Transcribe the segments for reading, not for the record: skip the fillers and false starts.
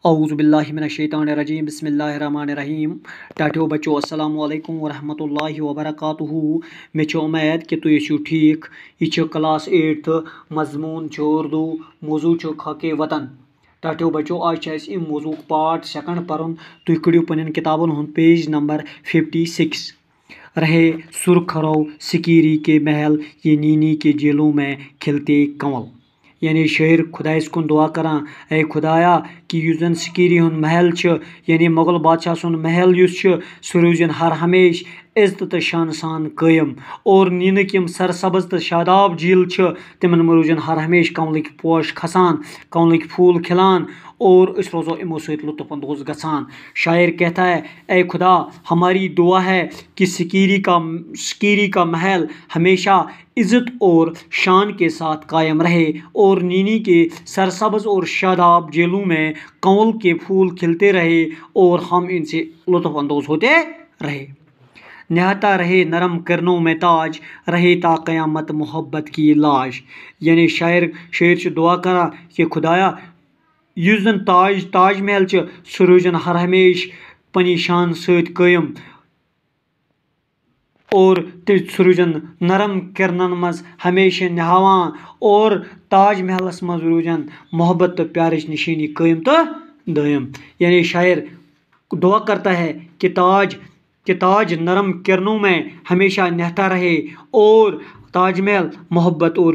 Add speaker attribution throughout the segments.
Speaker 1: اعوذ باللہ من الشیطان الرجیم بسم اللہ الرحمن الرحیم ٹاٹھو بچو السلام علیکم ورحمۃ اللہ وبرکاتہ مے چھ امید کہ تھی ٲسِو ٹھیک یہ کلاس 8 مضمون اردو موضوع خاک وطن ٹاٹھو بچو آج ام موضوع پارٹ 2 پرن تھی کڑو پن کتابن ہند پیج نمبر 56 رہے سرخرو سکیری کے محل یہ نینی کے جیلوں میں کھلتے کنول یعنی شاعر خدائس کن دعا کران اے خدایا کہ اس زن سکیری ہند محل یعنی مغل بادشاہ سن محل سہ روزن ہر ہمیش عزت تو شان سان قائم اور نینک یم سرسبز تو شاداب جھیل تمن روزن ہر ہمیش کنولک پوش کھسان کنولک پھول کھلان اور اس روزو امو ست لطف اندوز گسان. شاعر کہتا ہے اے خدا ہماری دعا ہے کہ سکیری کا محل ہمیشہ عزت اور شان کے ساتھ قائم رہے اور نینی کے سرسبز اور شاداب جیلوں میں کنول کے پھول کھلتے رہے اور ہم ان سے لطف اندوز ہوتے رہے. نہتا رہے نرم کرنوں میں تاج رہے تا قیامت محبت کی لاش. یعنی شاعر دعا کرا کہ خدایا اس زن تاج محل سہ روزن ہر ہمیش پنی شان ست قائم اور سہ روزن نرم کرنن مز ہمیشہ نہاوان اور تاج محلس مز روزن محبت تو پیارچ نشانی قائم تو دائم. یعنی شاعر دعا کرتا ہے کہ تاج نرم کرنوں میں ہمیشہ نہتا رہے اور تاج محل محبت اور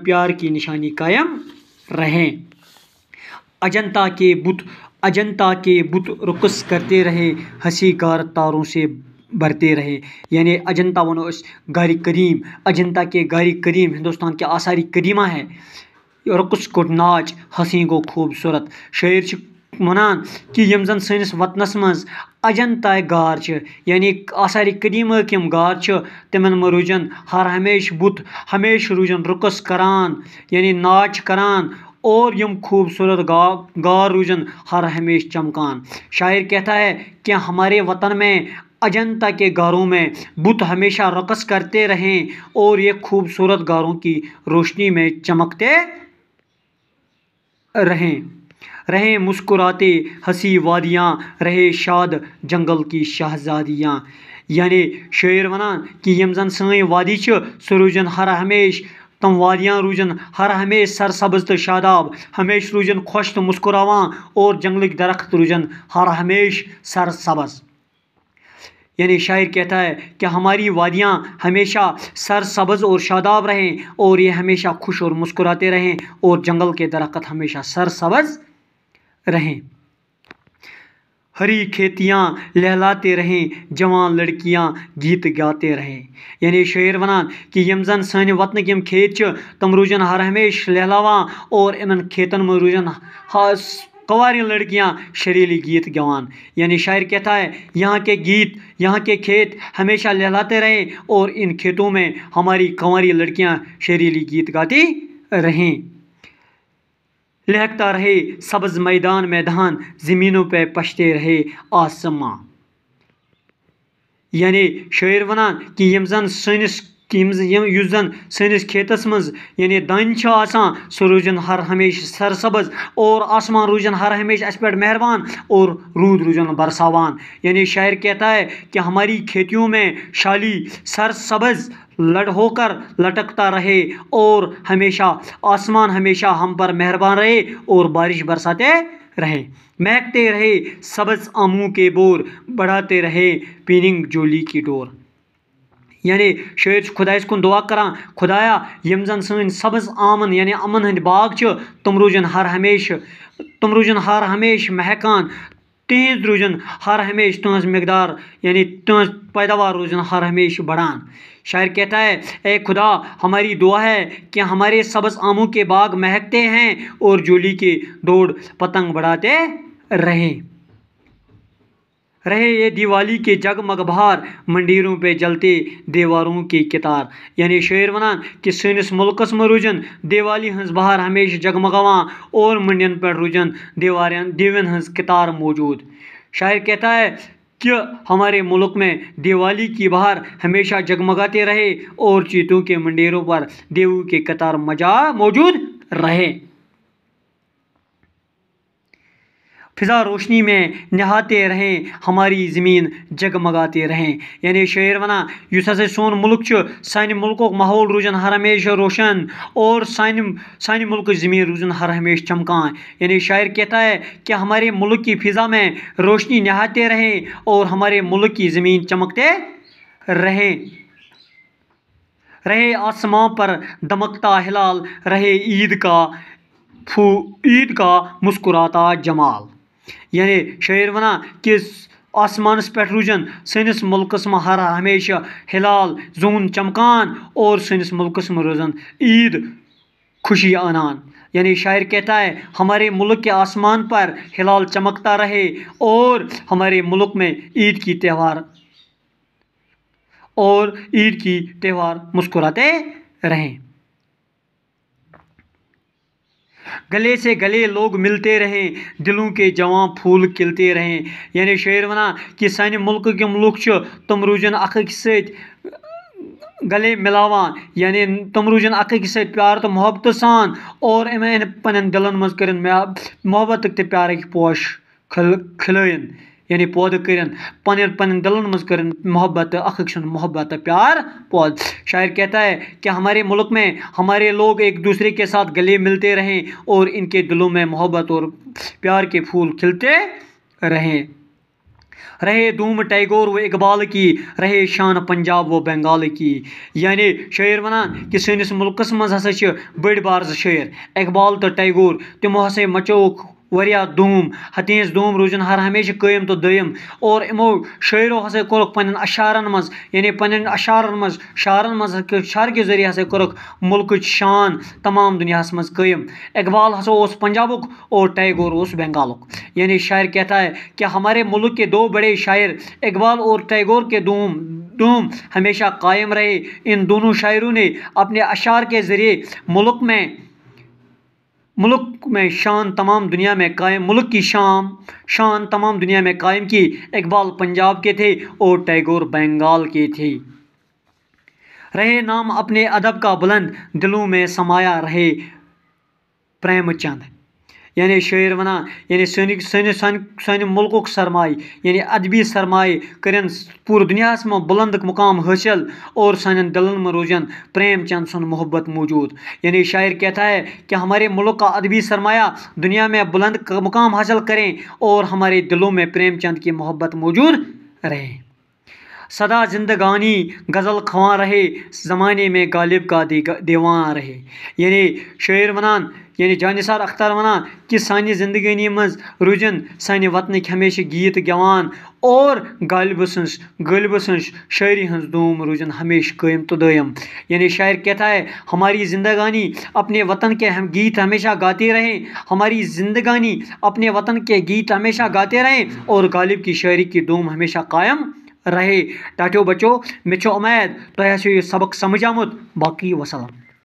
Speaker 1: پیار کی نشانی قائم رہیں. اجنتا کے بت رقص کرتے رہے ہنسی گار تاروں سے بھرتے رہے. یعنی اجنتا ونو اس غار قدیم اجنتا کے غار قدیم ہندوستان کے آثار قدیمہ ہے. رقص کوٹ ناچ ہنسی گو خوبصورت. شاعر ونان کہ یم زن سنس وطنس مز اجنتا غار یعنی آثار قدیمہ یم غار تمن روزن ہر ہمیش بت ہمیش روزن رقص کران یعنی ناچ کران اور یم خوبصورت غار روزن ہر ہمیش چمکان. شاعر کہتا ہے کہ ہمارے وطن میں اجنتا کے غاروں میں بت ہمیشہ رقص کرتے رہیں اور یہ خوبصورت غاروں کی روشنی میں چمکتے رہیں مسکراتے ہنسی وادیاں رہے شاد جنگل کی شہزادیاں. یعنی شاعر ونان کہ یم زن سن وادی سہ روزن ہر ہمیش تم وادیاں روزن ہر ہمیش سرسبز تو شاداب ہمیش روزن خوش تو مسکراوان اور جنگلک درخت روزن ہر ہمیش سرسبز. یعنی شاعر کہتا ہے کہ ہماری وادیاں ہمیشہ سرسبز اور شاداب رہیں اور یہ ہمیشہ خوش اور مسکراتے رہیں اور جنگل کے درخت ہمیشہ سرسبز رہیں. ہری کھیتیاں لہلاتے رہیں جوان لڑکیاں گیت گاتے رہیں. یعنی شاعر ونان کہ یم زن سانہ وطنک یم کھیت تم روزن ہر ہمیش لہلاوان اور ان کھیتن میں روزن قواری لڑکیاں شریلی گیت گوان. یعنی شاعر کہتا ہے یہاں کے کھیت ہمیشہ لہلاتے رہیں اور ان کھیتوں میں ہماری قواری لڑکیاں شریلی گیت گاتی رہیں. لہکتا رہے سبز میدان زمینوں پہ پشتے رہے آسماں. یعنی شاعر ونان کہ اس زن سنس کھیتس مز یعنی دان آسان سہ روزن ہر ہمیش سرسبز اور آسمان روزن ہر ہمیش اس پہ مہربان اور رود روزن برساوان. یعنی شاعر کہتا ہے کہ ہماری کھیتیوں میں شالی سرسبز ہو کر لٹکتا رہے اور ہمیشہ آسمان ہمیشہ ہم پر مہربان رہے اور بارش برساتے رہے. مہکتے رہے سبز آموں کے بور بڑھاتے رہے پیننگ جولی کی ڈور. یعنی شاعر خدائس کن دعا کران خدایا یم زن سن سبز آمن یعنی امن ہند باغ تم روزن ہر ہمیش مہکان تہذ روزن ہر ہمیش تہذ مقدار یعنی تہذ پیداوار روزن ہر ہمیش بڑھان. شاعر کہتا ہے اے خدا ہماری دعا ہے کہ ہمارے سبز آموں کے باغ مہکتے ہیں اور جولی کے دوڑ پتنگ بڑھاتے رہیں. رہے یہ دیوالی کے جگمگ بہار منڈیروں پہ جلتے دیواروں کی کتار. یعنی شاعر ونان کہ سنس ملکس میں روزن دیوالی ہنز بہار ہمیشہ جگمگاوان اور منڈین پر روزن دیوین ہنز کتار موجود. شاعر کہتا ہے کہ ہمارے ملک میں دیوالی کی بہار ہمیشہ جگمگاتے رہے اور چیتوں کے منڈیروں پر دیووں کے قطار موجود رہے. فضا روشنی میں نہاتے رہیں ہماری زمین جگمگاتے رہیں. یعنی شاعر ونان یس ہسا سون ملک سانہ ملک ماحول روزن ہر ہمیشہ روشن اور سانہ ملک زمین روزن ہر ہمیشہ چمکان. یعنی شاعر کہتا ہے کہ ہمارے ملک کی فضا میں روشنی نہاتے رہیں اور ہمارے ملک کی زمین چمکتے رہے آسمان پر دمکتا ہلال رہے عید کا مسکراتا جمال. یعنی شاعر ونان کہ آسمانس پہ روزن سنس ملکس میں ہر ہمیشہ ہلال زون چمکان اور سنس ملکس میں روزن عید خوشی آنان. یعنی شاعر کہتا ہے ہمارے ملک کے آسمان پر ہلال چمکتا رہے اور ہمارے ملک میں عید کی تہوار مسکراتے رہیں. گلے سے گلے لوگ ملتے رہیں دلوں کے جواں پھول کھلتے رہیں. یعنی شاعر ونان کہ سانہ ملک کے لوگ تم روزن اخ أکس سۭتۍ گلے ملاوان. یعنی تم روزن اخ أکس سۭتۍ پیار تو محبت سان اور پنن دلن مز کرن محبت تہ پیارک پوش کھلائن. یعنی پودٕ کرن پنن دلن مز کرن محبت اخ أکس محبت پیار پود. شاعر کہتا ہے کہ ہمارے ملک میں ہمارے لوگ ایک دوسرے کے ساتھ گلے ملتے رہیں اور ان کے دلوں میں محبت اور پیار کے پھول کھلتے رہیں. رہے دوم ٹیگور و اقبال کی رہے شان پنجاب و بنگال کی. یعنی شاعر ونان کہ سٲنِس ملکس منٛز ہسا چھِ بٔڑۍ بار زٕ شٲعر اقبال تہٕ ٹیگور. تمو ہسا مچووُکھ واریاہ دوم تہنٛز دوم روزن ہر ہمیشہ قٲیِم تہٕ دٲیِم اور یِمو شٲعرو ہسا کوٚرُکھ پنٕنٮ۪ن اشعارن منٛز یعنی پنٕنٮ۪ن اشعارن منٛز شعرن منٛز شعر کے ذریعہ ہسا کوٚرُکھ ملکٕچ شان تمام دنیاہس منٛز قٲیِم. اقبال ہسا اوس پنجابُک اور ٹیگور اوس بنگالُک. یعنی شاعر کہتا ہے کہ ہمارے ملک کے دو بڑے شاعر اقبال اور ٹیگور کے دوم ہمیشہ قائم رہے. ان دونوں شاعروں نے اپنے اشعار کے ذریعے ملک میں شان تمام دنیا میں قائم ملک کی شان تمام دنیا میں قائم کی. اقبال پنجاب کے تھے اور ٹیگور بنگال کے تھے. رہے نام اپنے ادب کا بلند دلوں میں سمایا رہے پریم چند. یعنی شاعر ونان یعنی سانہ ملک سرمایہ یعنی ادبی سرمایہ کرن پورٕ دنیاہس میں بلند مقام حاصل اور سانن دلن میں روزن پریم چند سن محبت موجود. یعنی شاعر کہتا ہے کہ ہمارے ملک کا ادبی سرمایہ دنیا میں بلند مقام حاصل کریں اور ہمارے دلوں میں پریم چند کی محبت موجود رہے. سدا زندگانی غزل خواں رہے زمانے میں غالب کا دیوان رہے. یعنی شاعر ونان یعنی جانثار اختر ونان کہ سانہ زندگانی مز روزن سانہ وطنک ہمیشہ گیت گیوان اور غالب سنز شاعری ہنز دوم روزن ہمیشہ قائم تو دائم. یعنی شاعر کہتا ہے ہماری زندگانی اپنے وطن کے گیت ہمیشہ گاتے رہیں ہماری زندگانی اپنے وطن کے گیت ہمیشہ گاتے رہیں اور غالب کی شاعری کی دوم ہمیشہ قائم رہے. ٹاٹو بچو مے امید تہ آسو یہ سبق سمجھ آمت. باقی وسلام.